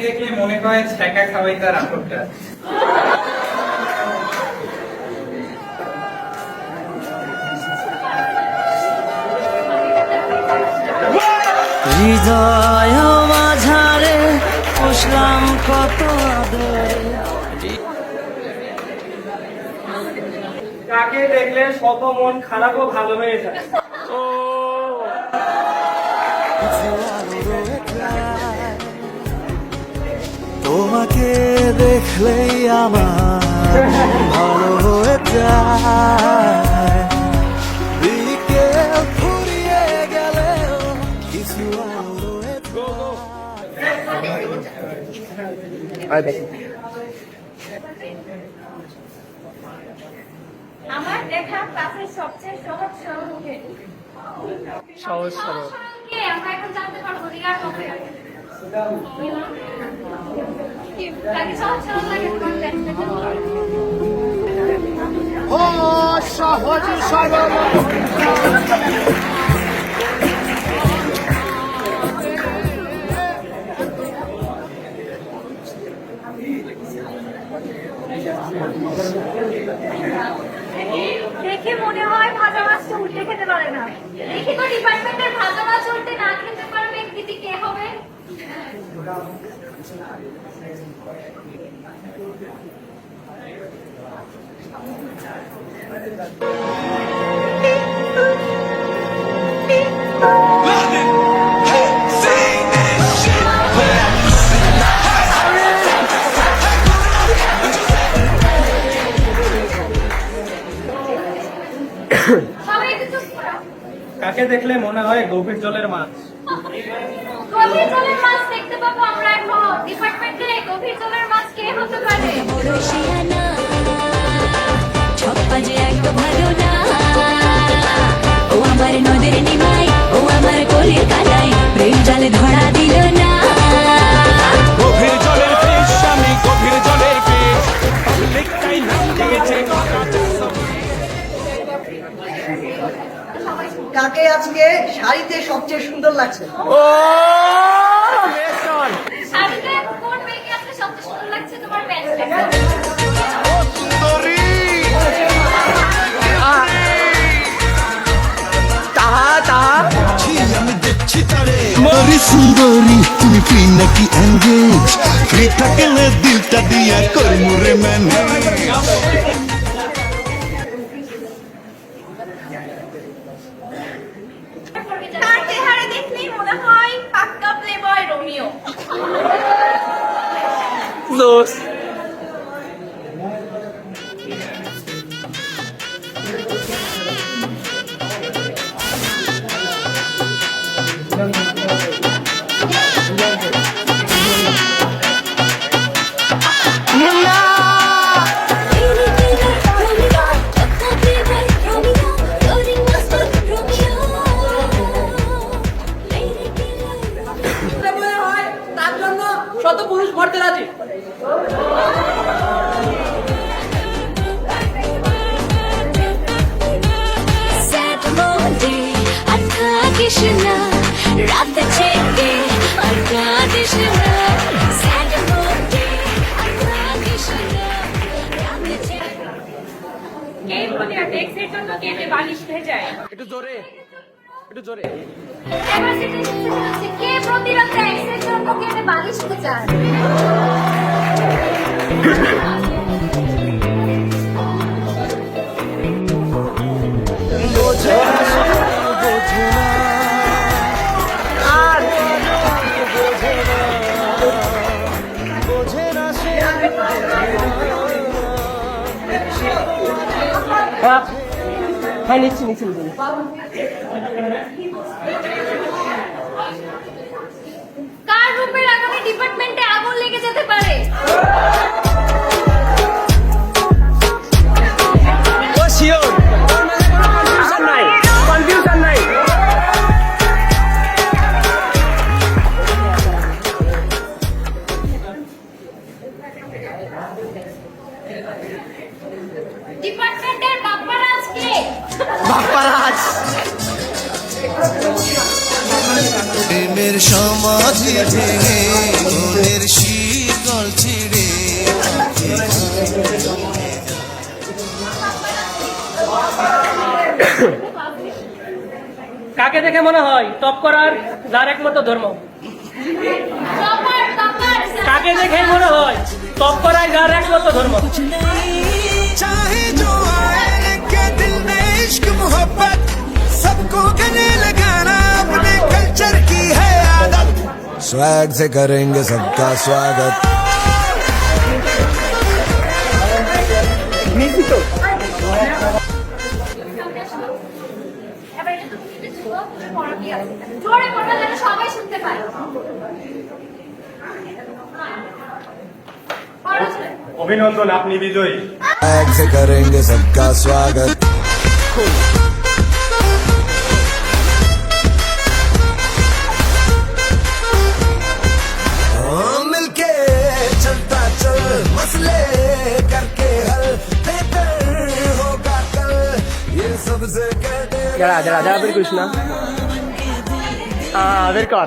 দেখলে মনে হয় টাকা খাওয়াই তার আপনটা। হৃদয় মাঝারে পুষলাম কত আদরে। কাকে দেখলে শত মন খারাপও ভালো হয়ে যায়। তোমাকে দেখলেই আমার ভালো হয়ে যায়। বিকেল ফুরিয়ে গেলেও কিছু আলো রয়ে আমার দেখা ক্লাসের সবচেয়ে সহজ সরল কে? সহজ সরল কে? আমরা এখন জানতে পারবো রিয়া কবে? তাকে সহজ সরল লাগে তোমার দেখতে সহজ সরল। দেখে মনে হয় ভাজা মাছটা উল্টে খেতে পারে না। দেখি তো ডিপার্টমেন্টের ভাজা মাছ উল্টে না খেতে পারবে ব্যক্তি কে হবে? সবাই একটু চুপ করো। কাকে দেখলে মনে হয় গভীর জলের মাছ। গভীর জলের মাছ দেখতে পাবো আমরা এখন। ডিপার্টমেন্টে গভীর জলের মাছ কে হতে পারে? রসিয়ানা ছপ্পা যে একদম ভালো না। ও আমার নদের নিমাই, ও আমার কোলের কালাই, প্রেম জালে ধরা দিল না। গভীর জলের ফিশ, আমি গভীর জলের ফিশ, লেকটাই নাম দিয়েছে কাকে আজকে শাড়িতে সবচেয়ে সুন্দর লাগছে? শাড়িতে কোন মেয়েকে আজকে সবচেয়ে সুন্দর লাগছে তোমার প্যান্টে? আমি দেখছি তারে মরি সুন্দরী, তুমি ফ্রি নাকি এঙ্গেজ? ফ্রি থাকলে দিলটা দিয়া করমুরে ম্যানেজ। তার চেহারা দেখলেই মনে হয় পাক্কা প্লেবয় রোমিও। মনে হয় তার জন্য শত পুরুষ মরতে রাজি। Sad morning, আর থাকিস না, রাত জেগে আর কাঁদিস না। Sad morning, আর থাকিস না, রাত জেগে। এই দুনিয়া টেক্সের জন্য কেটে বালিশ ভেজায়। একটু জোরে, একটু জোরে। এবার সেটা নিশ্চিত হচ্ছে কে প্রতিরাতে এক্সের জন্য কেটে বালিশ ভেজায়। হ্যাঁ নিচ্ছি নিচ্ছি। কার রূপের আগামী ডিপার্টমেন্টে আগুন লেগে যেতে পারে? ডিপার্টমেন্টের বাপ্পারাজ কে? বাপ্পারাজ। প্রেমের সমাধি ভেঙে মনের দল ছিড়ে কাকে দেখে মনে হয় টপ করার যার একমাত্র ধর্ম? টপার টপার কাকে দেখে মনে হয় টপ করার যার একমাত্র ধর্ম? चाहे जो आए के दिल में इश्क मोहब्बत सबको गले लगाना अपने कल्चर की है आदत स्वैग से करेंगे सबका स्वागत এবার এটা তুমি যদি ছোট পড়া কি আছে জোরে পড়া যেন সবাই শুনতে পায় পড়া জোরে অভিনন্দন, আপনি বিজয়ী। स्वैग से करेंगे सबका स्वागत मिलके चलता चल मसले करके हल बेहतर होगा कल ये सबसे कहते যারা যারা যারা বের করিস না, বের কর।